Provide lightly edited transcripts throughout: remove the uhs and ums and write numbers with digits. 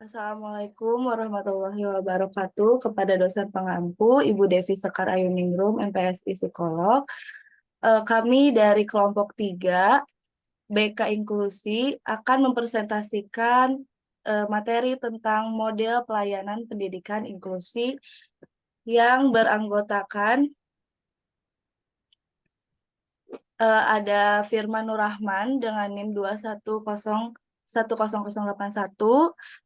Assalamualaikum warahmatullahi wabarakatuh kepada dosen pengampu Ibu Devi Sekar Ayuningrum, MPSI Psikolog. Kami dari kelompok 3 BK Inklusi akan mempresentasikan materi tentang model pelayanan pendidikan inklusi yang beranggotakan ada Firman Nurrahman dengan NIM 2101081,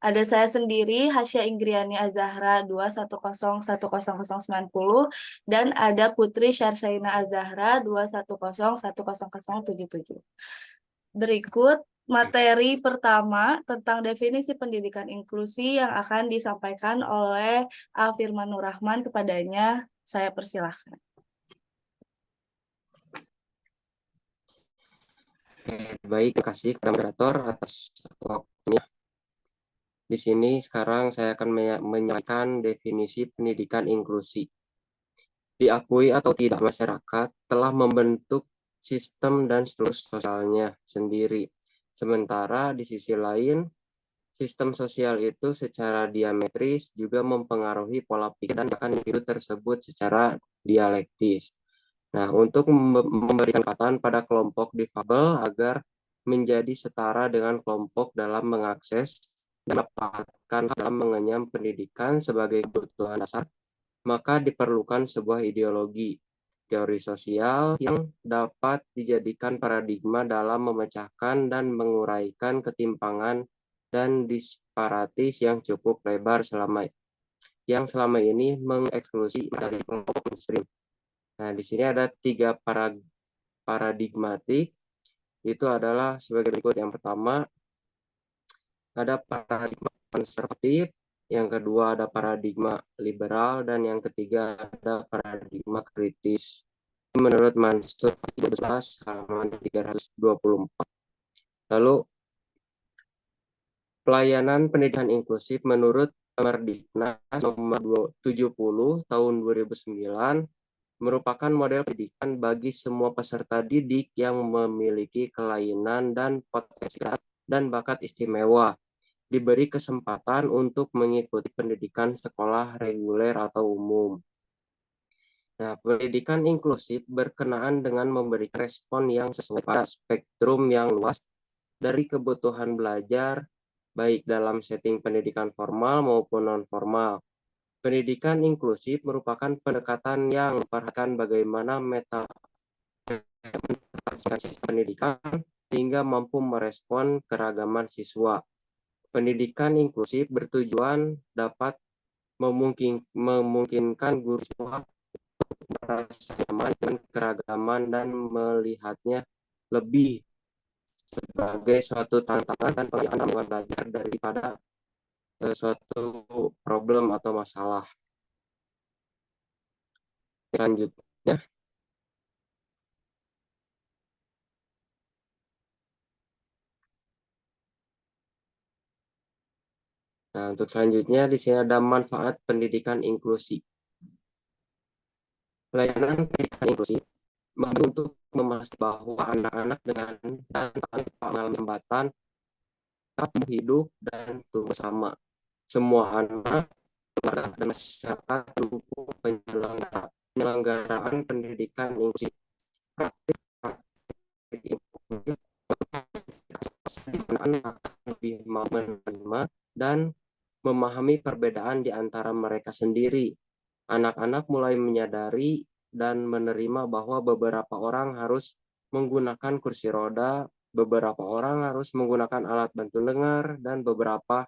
ada saya sendiri Hasya Inggriani Azahra 2101090, dan ada Putri Syarsaina Azahra 2101077. Berikut materi pertama tentang definisi pendidikan inklusi yang akan disampaikan oleh Firman Nurrahman. Kepadanya saya persilahkan. Baik, terima kasih kepada moderator atas waktunya. Di sini sekarang saya akan menyampaikan definisi pendidikan inklusi. Diakui atau tidak, masyarakat telah membentuk sistem dan struktur sosialnya sendiri. Sementara di sisi lain, sistem sosial itu secara diametris juga mempengaruhi pola pikir dan bahkan individu tersebut secara dialektis. Nah, untuk memberikan kesempatan pada kelompok difabel agar menjadi setara dengan kelompok dalam mengakses dan mendapatkan dalam mengenyam pendidikan sebagai kebutuhan dasar, maka diperlukan sebuah ideologi, teori sosial yang dapat dijadikan paradigma dalam memecahkan dan menguraikan ketimpangan dan disparatis yang cukup lebar yang selama ini mengeksklusi dari kelompok mainstream. Nah, di sini ada 3 paradigmatik, itu adalah sebagai berikut. Yang pertama, ada paradigma konservatif, yang kedua ada paradigma liberal, dan yang ketiga ada paradigma kritis. Menurut Mansur 12 halaman 324. Lalu, pelayanan pendidikan inklusif menurut Merdiknas nomor 70 tahun 2009 merupakan model pendidikan bagi semua peserta didik yang memiliki kelainan dan potensi dan bakat istimewa, diberi kesempatan untuk mengikuti pendidikan sekolah reguler atau umum. Nah, pendidikan inklusif berkenaan dengan memberi respon yang sesuai pada spektrum yang luas dari kebutuhan belajar, baik dalam setting pendidikan formal maupun non-formal. Pendidikan inklusif merupakan pendekatan yang memperhatikan bagaimana sistem pendidikan sehingga mampu merespon keragaman siswa. Pendidikan inklusif bertujuan dapat memungkinkan guru siswa merasa nyaman dengan keragaman dan melihatnya lebih sebagai suatu tantangan dan pengalaman belajar daripada suatu problem atau masalah. Selanjutnya, nah, untuk selanjutnya di sini ada manfaat pendidikan inklusi. Pelayanan pendidikan inklusi untuk memastikan bahwa anak-anak dengan dan tanpa mengalami hambatan dapat hidup dan tumbuh bersama. Semua anak, keluarga, dan masyarakat mendukung penyelenggaraan pendidikan inklusif. Praktik inklusif anak lebih menerima dan memahami perbedaan di antara mereka sendiri. Anak-anak mulai menyadari dan menerima bahwa beberapa orang harus menggunakan kursi roda, beberapa orang harus menggunakan alat bantu dengar, dan beberapa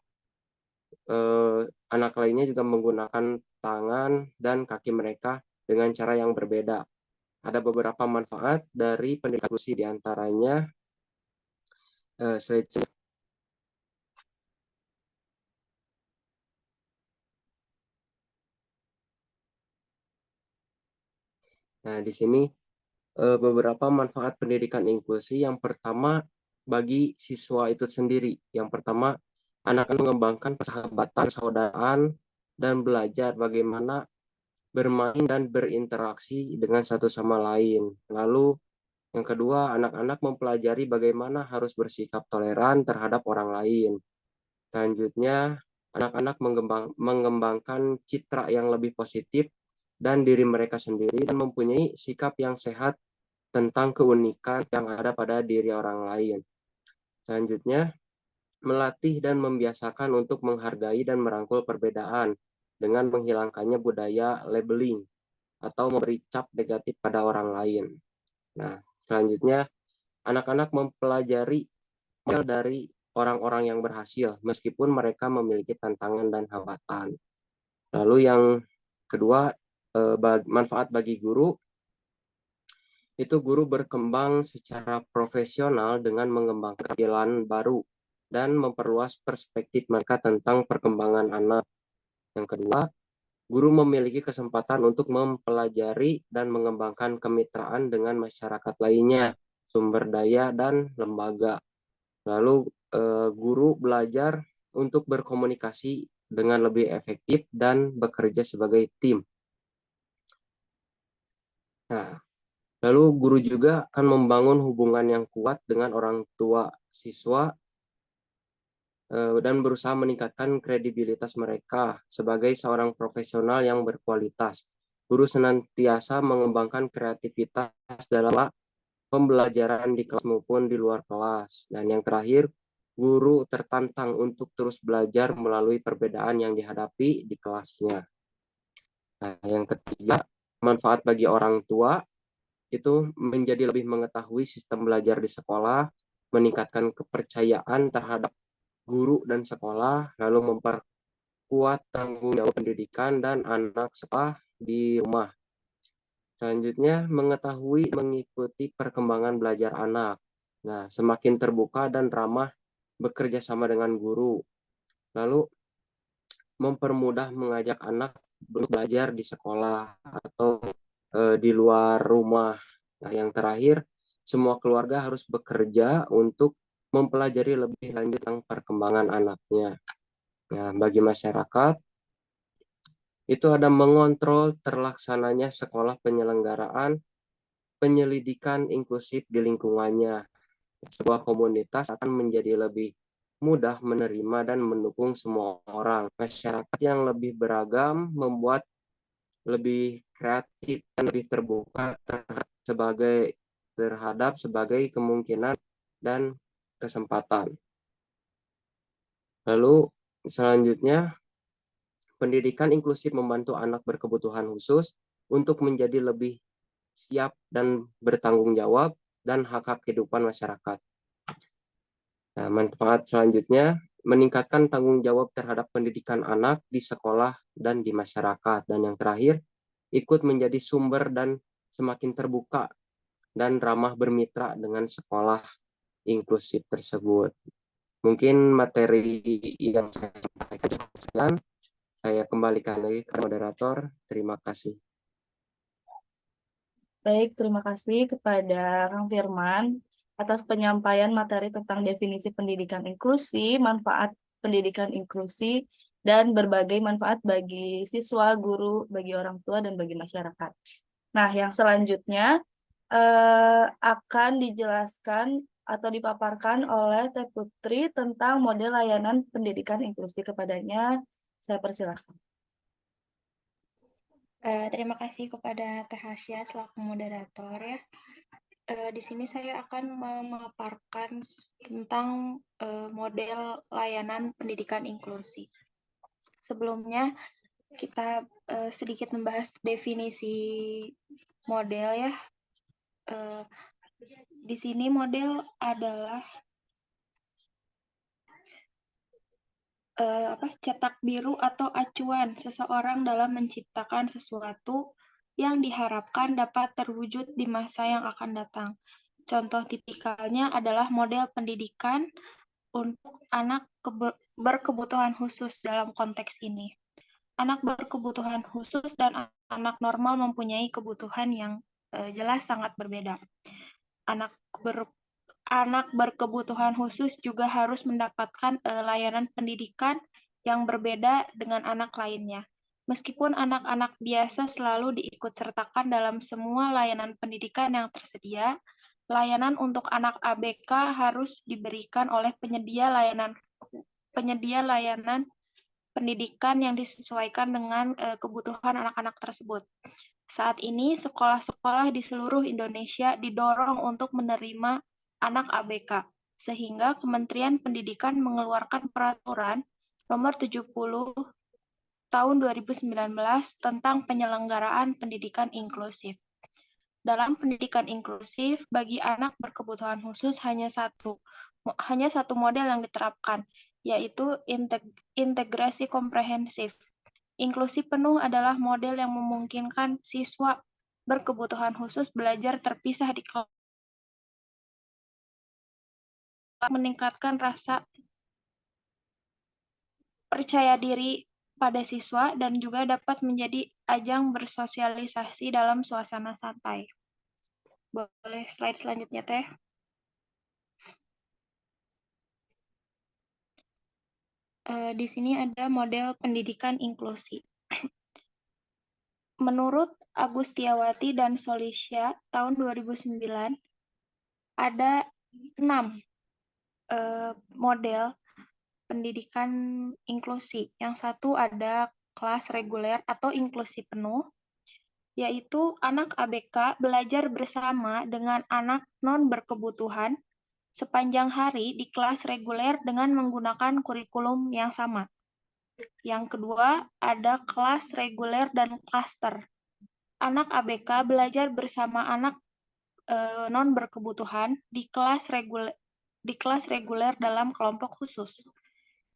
anak lainnya juga menggunakan tangan dan kaki mereka dengan cara yang berbeda. Ada beberapa manfaat dari pendidikan inklusi, diantaranya slide. Nah, di sini beberapa manfaat pendidikan inklusi. Yang pertama, bagi siswa itu sendiri. Yang pertama, anak mengembangkan persahabatan, persaudaraan, dan belajar bagaimana bermain dan berinteraksi dengan satu sama lain. Lalu, yang kedua, anak-anak mempelajari bagaimana harus bersikap toleran terhadap orang lain. Selanjutnya, Anak-anak mengembangkan citra yang lebih positif dan diri mereka sendiri dan mempunyai sikap yang sehat tentang keunikan yang ada pada diri orang lain. Selanjutnya, melatih dan membiasakan untuk menghargai dan merangkul perbedaan dengan menghilangkannya budaya labeling atau memberi cap negatif pada orang lain. Nah, selanjutnya, anak-anak mempelajari dari orang-orang yang berhasil, meskipun mereka memiliki tantangan dan hambatan. Lalu yang kedua, manfaat bagi guru, itu guru berkembang secara profesional dengan mengembangkan keterampilan baru dan memperluas perspektif mereka tentang perkembangan anak. Yang kedua, guru memiliki kesempatan untuk mempelajari dan mengembangkan kemitraan dengan masyarakat lainnya, sumber daya, dan lembaga. Lalu guru belajar untuk berkomunikasi dengan lebih efektif dan bekerja sebagai tim. Nah, lalu guru juga akan membangun hubungan yang kuat dengan orang tua siswa dan berusaha meningkatkan kredibilitas mereka sebagai seorang profesional yang berkualitas. Guru senantiasa mengembangkan kreativitas dalam pembelajaran di kelas maupun di luar kelas. Dan yang terakhir, guru tertantang untuk terus belajar melalui perbedaan yang dihadapi di kelasnya. Nah, yang ketiga, manfaat bagi orang tua itu menjadi lebih mengetahui sistem belajar di sekolah, meningkatkan kepercayaan terhadap guru dan sekolah, lalu memperkuat tanggung jawab pendidikan dan anak sekolah di rumah. Selanjutnya, mengetahui mengikuti perkembangan belajar anak. Nah, semakin terbuka dan ramah bekerja sama dengan guru. Lalu, mempermudah mengajak anak belajar di sekolah atau di luar rumah. Nah, yang terakhir, semua keluarga harus bekerja untuk mempelajari lebih lanjut tentang perkembangan anaknya. Nah, bagi masyarakat, itu ada mengontrol terlaksananya sekolah penyelenggaraan penyelidikan inklusif di lingkungannya. Sebuah komunitas akan menjadi lebih mudah menerima dan mendukung semua orang. Masyarakat yang lebih beragam membuat lebih kreatif dan lebih terbuka terhadap sebagai kemungkinan dan kesempatan. Lalu selanjutnya, pendidikan inklusif membantu anak berkebutuhan khusus untuk menjadi lebih siap dan bertanggung jawab dan hak-hak kehidupan masyarakat. Nah, manfaat selanjutnya, meningkatkan tanggung jawab terhadap pendidikan anak di sekolah dan di masyarakat. Dan yang terakhir, ikut menjadi sumber dan semakin terbuka dan ramah bermitra dengan sekolah inklusif tersebut. Mungkin materi yang saya sampaikan cukup sekian. Saya kembalikan lagi ke moderator. Terima kasih. Baik, terima kasih kepada Kang Firman atas penyampaian materi tentang definisi pendidikan inklusi, manfaat pendidikan inklusi, dan berbagai manfaat bagi siswa, guru, bagi orang tua, dan bagi masyarakat. Nah, yang selanjutnya akan dijelaskan atau dipaparkan oleh Teh Putri tentang model layanan pendidikan inklusi. Kepadanya, saya persilahkan. Terima kasih kepada Teh Hasya selaku moderator ya. Di sini saya akan memaparkan tentang model layanan pendidikan inklusi. Sebelumnya kita sedikit membahas definisi model ya. Di sini model adalah cetak biru atau acuan seseorang dalam menciptakan sesuatu yang diharapkan dapat terwujud di masa yang akan datang. Contoh tipikalnya adalah model pendidikan untuk anak berkebutuhan khusus dalam konteks ini. Anak berkebutuhan khusus dan anak normal mempunyai kebutuhan yang jelas sangat berbeda. Anak berkebutuhan khusus juga harus mendapatkan layanan pendidikan yang berbeda dengan anak lainnya. Meskipun anak-anak biasa selalu diikutsertakan dalam semua layanan pendidikan yang tersedia, layanan untuk anak ABK harus diberikan oleh penyedia layanan pendidikan yang disesuaikan dengan kebutuhan anak-anak tersebut. Saat ini, sekolah-sekolah di seluruh Indonesia didorong untuk menerima anak ABK, sehingga Kementerian Pendidikan mengeluarkan peraturan nomor 70 tahun 2019 tentang penyelenggaraan pendidikan inklusif. Dalam pendidikan inklusif, bagi anak berkebutuhan khusus hanya satu model yang diterapkan, yaitu integrasi komprehensif. Inklusi penuh adalah model yang memungkinkan siswa berkebutuhan khusus belajar terpisah di kelas, meningkatkan rasa percaya diri pada siswa dan juga dapat menjadi ajang bersosialisasi dalam suasana santai. Boleh slide selanjutnya, Teh? Di sini ada model pendidikan inklusi. Menurut Agustiawati dan Solisya tahun 2009, ada 6 model pendidikan inklusi. Yang satu ada kelas reguler atau inklusi penuh, yaitu anak ABK belajar bersama dengan anak non-berkebutuhan sepanjang hari di kelas reguler dengan menggunakan kurikulum yang sama. Yang kedua, ada kelas reguler dan klaster. Anak ABK belajar bersama anak non-berkebutuhan di kelas reguler dalam kelompok khusus.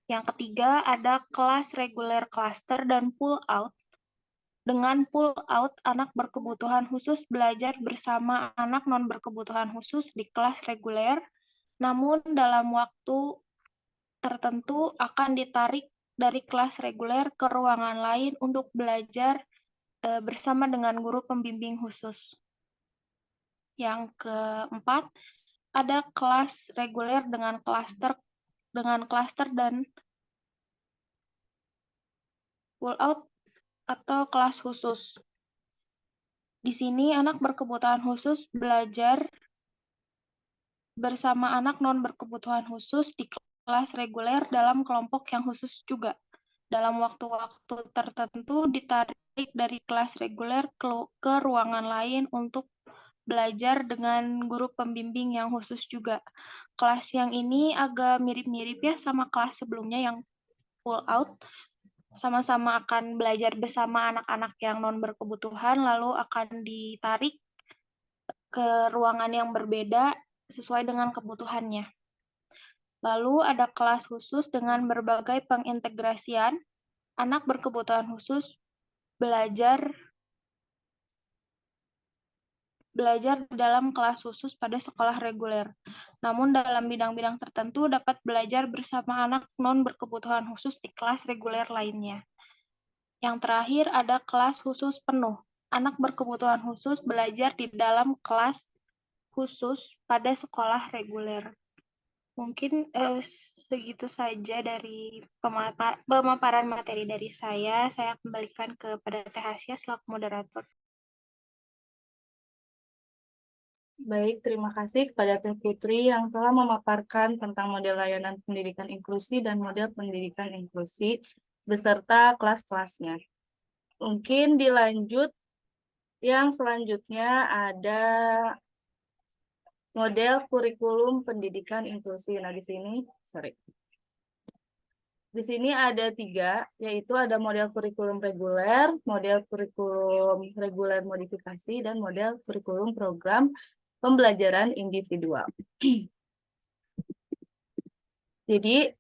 Yang ketiga, ada kelas reguler klaster dan pull out. Dengan pull out, anak berkebutuhan khusus belajar bersama anak non-berkebutuhan khusus di kelas reguler, namun dalam waktu tertentu akan ditarik dari kelas reguler ke ruangan lain untuk belajar bersama dengan guru pembimbing khusus. Yang keempat, ada kelas reguler dengan klaster dan pull out atau kelas khusus. Di sini anak berkebutuhan khusus belajar bersama anak non berkebutuhan khusus di kelas reguler dalam kelompok yang khusus juga. Dalam waktu-waktu tertentu ditarik dari kelas reguler ke ruangan lain untuk belajar dengan guru pembimbing yang khusus juga. Kelas yang ini agak mirip-mirip ya sama kelas sebelumnya yang pull out. Sama-sama akan belajar bersama anak-anak yang non berkebutuhan, lalu akan ditarik ke ruangan yang berbeda sesuai dengan kebutuhannya. Lalu ada kelas khusus dengan berbagai pengintegrasian. Anak berkebutuhan khusus belajar dalam kelas khusus pada sekolah reguler. Namun dalam bidang-bidang tertentu dapat belajar bersama anak non berkebutuhan khusus di kelas reguler lainnya. Yang terakhir ada kelas khusus penuh. Anak berkebutuhan khusus belajar di dalam kelas khusus pada sekolah reguler. Mungkin segitu saja dari pemaparan materi dari saya. Saya kembalikan kepada Teh Hasya selaku moderator. Baik, terima kasih kepada Teh Putri yang telah memaparkan tentang model layanan pendidikan inklusi dan model pendidikan inklusi beserta kelas-kelasnya. Mungkin dilanjut yang selanjutnya ada model kurikulum pendidikan inklusi. Nah, di sini ada 3, yaitu ada model kurikulum reguler, model kurikulum reguler modifikasi, dan model kurikulum program pembelajaran individual. Jadi,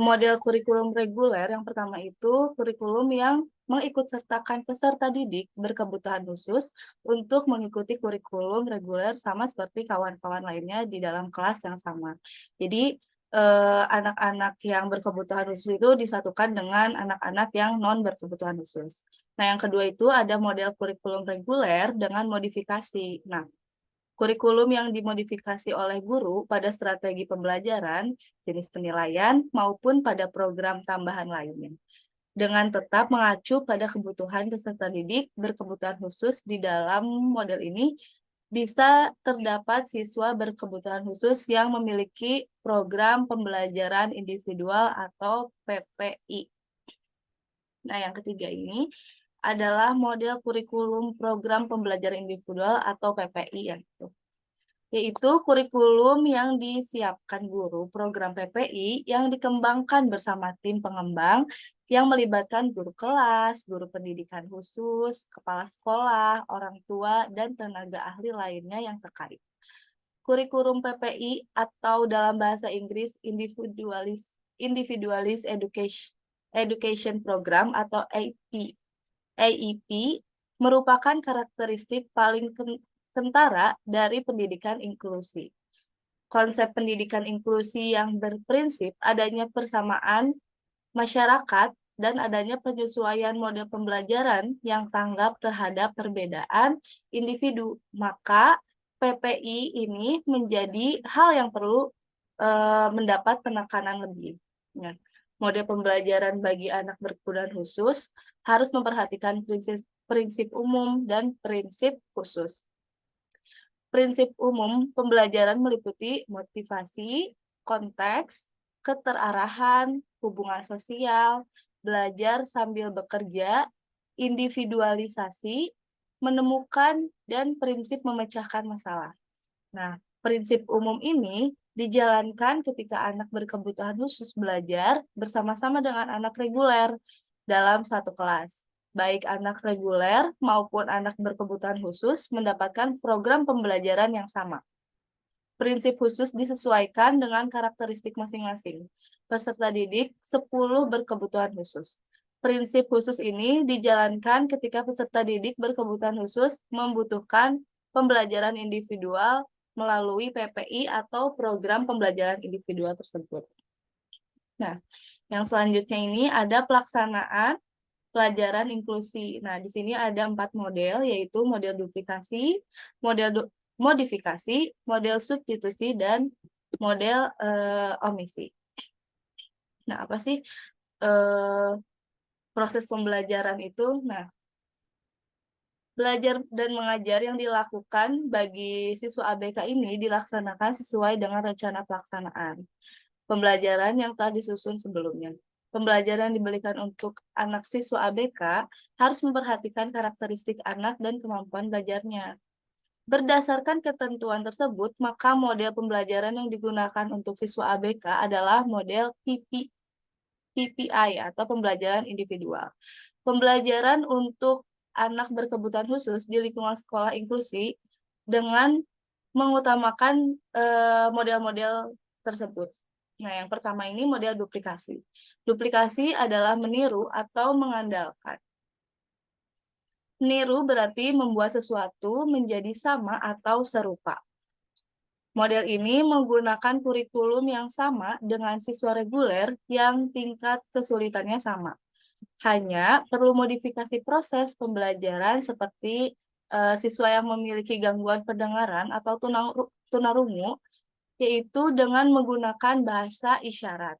model kurikulum reguler yang pertama itu kurikulum yang mengikutsertakan peserta didik berkebutuhan khusus untuk mengikuti kurikulum reguler sama seperti kawan-kawan lainnya di dalam kelas yang sama. Jadi, anak-anak yang berkebutuhan khusus itu disatukan dengan anak-anak yang non berkebutuhan khusus. Nah, yang kedua itu ada model kurikulum reguler dengan modifikasi. Nah, kurikulum yang dimodifikasi oleh guru pada strategi pembelajaran, jenis penilaian, maupun pada program tambahan lainnya. Dengan tetap mengacu pada kebutuhan peserta didik berkebutuhan khusus di dalam model ini, bisa terdapat siswa berkebutuhan khusus yang memiliki program pembelajaran individual atau PPI. Nah, yang ketiga ini adalah model kurikulum program pembelajaran individual atau PPI yaitu kurikulum yang disiapkan guru program PPI yang dikembangkan bersama tim pengembang yang melibatkan guru kelas, guru pendidikan khusus, kepala sekolah, orang tua, dan tenaga ahli lainnya yang terkait. Kurikulum PPI atau dalam bahasa Inggris Individualis Education Program atau AEP merupakan karakteristik paling kentara dari pendidikan inklusi. Konsep pendidikan inklusi yang berprinsip adanya persamaan masyarakat dan adanya penyesuaian model pembelajaran yang tanggap terhadap perbedaan individu. Maka PPI ini menjadi hal yang perlu mendapat penekanan lebih. Ya. Model pembelajaran bagi anak berkebutuhan khusus harus memperhatikan prinsip umum dan prinsip khusus. Prinsip umum pembelajaran meliputi motivasi, konteks, keterarahan, hubungan sosial, belajar sambil bekerja, individualisasi, menemukan, dan prinsip memecahkan masalah. Nah, prinsip umum ini dijalankan ketika anak berkebutuhan khusus belajar bersama-sama dengan anak reguler dalam satu kelas. Baik anak reguler maupun anak berkebutuhan khusus mendapatkan program pembelajaran yang sama. Prinsip khusus disesuaikan dengan karakteristik masing-masing. Peserta didik 10 berkebutuhan khusus. Prinsip khusus ini dijalankan ketika peserta didik berkebutuhan khusus membutuhkan pembelajaran individual melalui PPI atau program pembelajaran individual tersebut. Nah, yang selanjutnya ini ada pelaksanaan pelajaran inklusi. Nah, di sini ada 4 model, yaitu model duplikasi, model modifikasi, model substitusi, dan model omisi. Nah, apa sih proses pembelajaran itu? Nah, belajar dan mengajar yang dilakukan bagi siswa ABK ini dilaksanakan sesuai dengan rencana pelaksanaan pembelajaran yang telah disusun sebelumnya. Pembelajaran yang diberikan untuk anak siswa ABK harus memperhatikan karakteristik anak dan kemampuan belajarnya. Berdasarkan ketentuan tersebut, maka model pembelajaran yang digunakan untuk siswa ABK adalah model PPI atau pembelajaran individual. Pembelajaran untuk anak berkebutuhan khusus di lingkungan sekolah inklusi dengan mengutamakan model-model tersebut. Nah, yang pertama ini model duplikasi. Duplikasi adalah meniru atau mengandalkan. Meniru berarti membuat sesuatu menjadi sama atau serupa. Model ini menggunakan kurikulum yang sama dengan siswa reguler yang tingkat kesulitannya sama. Hanya perlu modifikasi proses pembelajaran seperti siswa yang memiliki gangguan pendengaran atau tunarungu, yaitu dengan menggunakan bahasa isyarat.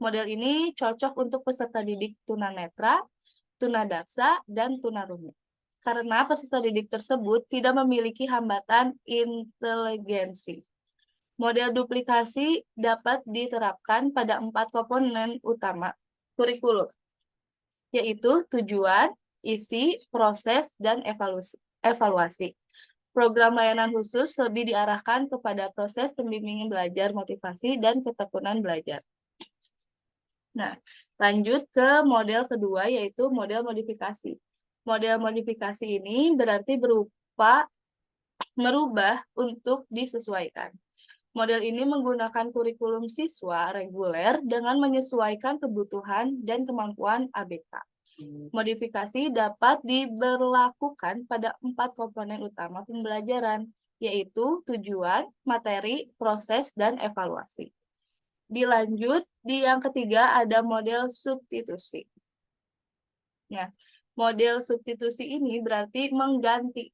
Model ini cocok untuk peserta didik tunanetra, tunadaksa, dan tunarungu. Karena peserta didik tersebut tidak memiliki hambatan inteligensi. Model duplikasi dapat diterapkan pada 4 komponen utama kurikulum, yaitu tujuan, isi, proses, dan evaluasi. Program layanan khusus lebih diarahkan kepada proses pembimbingan belajar, motivasi, dan ketekunan belajar. Nah, lanjut ke model kedua, yaitu model modifikasi. Model modifikasi ini berarti berupa merubah untuk disesuaikan. Model ini menggunakan kurikulum siswa reguler dengan menyesuaikan kebutuhan dan kemampuan ABK. Modifikasi dapat diberlakukan pada 4 komponen utama pembelajaran, yaitu tujuan, materi, proses, dan evaluasi. Dilanjut, di yang ketiga ada model substitusi. Ya, model substitusi ini berarti mengganti.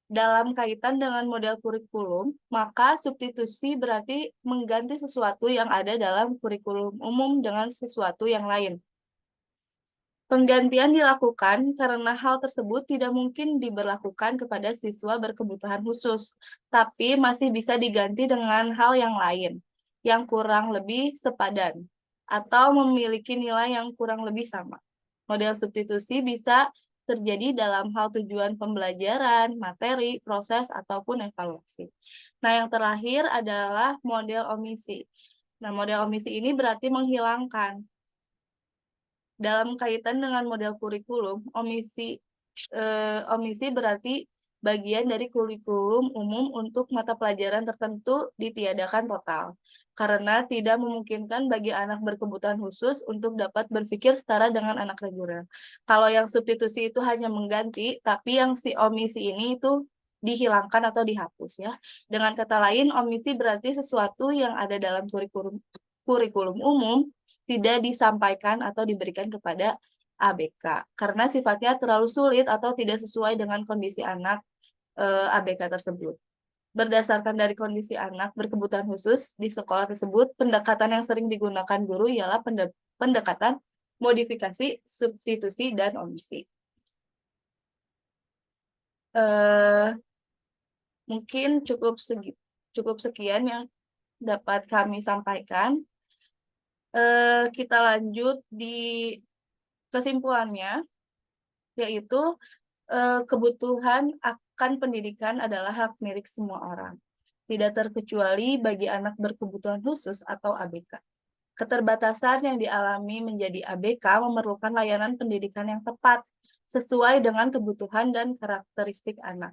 Dalam kaitan dengan model kurikulum, maka substitusi berarti mengganti sesuatu yang ada dalam kurikulum umum dengan sesuatu yang lain. Penggantian dilakukan karena hal tersebut tidak mungkin diberlakukan kepada siswa berkebutuhan khusus, tapi masih bisa diganti dengan hal yang lain, yang kurang lebih sepadan, atau memiliki nilai yang kurang lebih sama. Model substitusi bisa terjadi dalam hal tujuan pembelajaran, materi, proses, ataupun evaluasi. Nah, yang terakhir adalah model omisi. Nah, model omisi ini berarti menghilangkan. Dalam kaitan dengan model kurikulum, omisi berarti bagian dari kurikulum umum untuk mata pelajaran tertentu ditiadakan total, karena tidak memungkinkan bagi anak berkebutuhan khusus untuk dapat berpikir setara dengan anak reguler. Kalau yang substitusi itu hanya mengganti, tapi yang si omisi ini itu dihilangkan atau dihapus ya. Dengan kata lain, omisi berarti sesuatu yang ada dalam kurikulum umum tidak disampaikan atau diberikan kepada ABK karena sifatnya terlalu sulit atau tidak sesuai dengan kondisi anak ABK tersebut. Berdasarkan dari kondisi anak berkebutuhan khusus di sekolah tersebut, pendekatan yang sering digunakan guru ialah pendekatan modifikasi, substitusi, dan omisi. Mungkin cukup sekian yang dapat kami sampaikan. Kita lanjut di kesimpulannya, yaitu kebutuhan akan pendidikan adalah hak milik semua orang, tidak terkecuali bagi anak berkebutuhan khusus atau ABK. Keterbatasan yang dialami menjadi ABK memerlukan layanan pendidikan yang tepat, sesuai dengan kebutuhan dan karakteristik anak.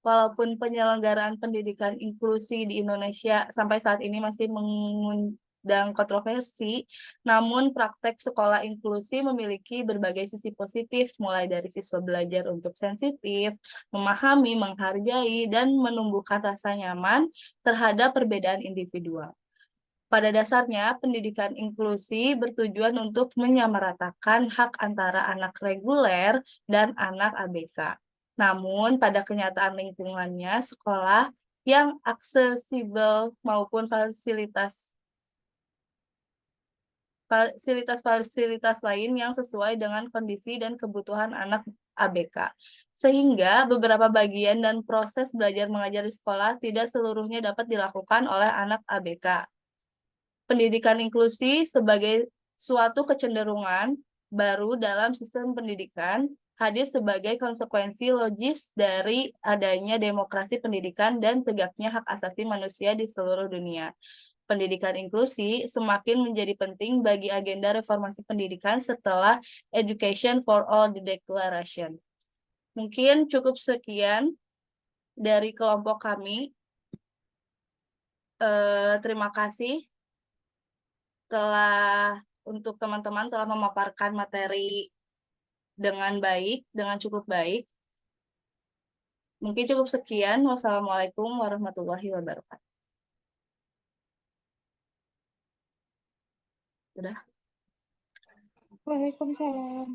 Walaupun penyelenggaraan pendidikan inklusi di Indonesia sampai saat ini masih mengundang kontroversi, namun praktek sekolah inklusi memiliki berbagai sisi positif, mulai dari siswa belajar untuk sensitif, memahami, menghargai, dan menumbuhkan rasa nyaman terhadap perbedaan individual. Pada dasarnya, pendidikan inklusi bertujuan untuk menyamaratakan hak antara anak reguler dan anak ABK. Namun, pada kenyataan lingkungannya, sekolah yang aksesibel maupun fasilitas lain yang sesuai dengan kondisi dan kebutuhan anak ABK. Sehingga beberapa bagian dan proses belajar mengajar di sekolah tidak seluruhnya dapat dilakukan oleh anak ABK. Pendidikan inklusi sebagai suatu kecenderungan baru dalam sistem pendidikan hadir sebagai konsekuensi logis dari adanya demokrasi pendidikan dan tegaknya hak asasi manusia di seluruh dunia. Pendidikan inklusi semakin menjadi penting bagi agenda reformasi pendidikan setelah Education for All Declaration. Mungkin cukup sekian dari kelompok kami. Terima kasih untuk teman-teman telah memaparkan materi dengan baik, dengan cukup baik. Mungkin cukup sekian. Wassalamualaikum warahmatullahi wabarakatuh. Sudah. Waalaikumsalam.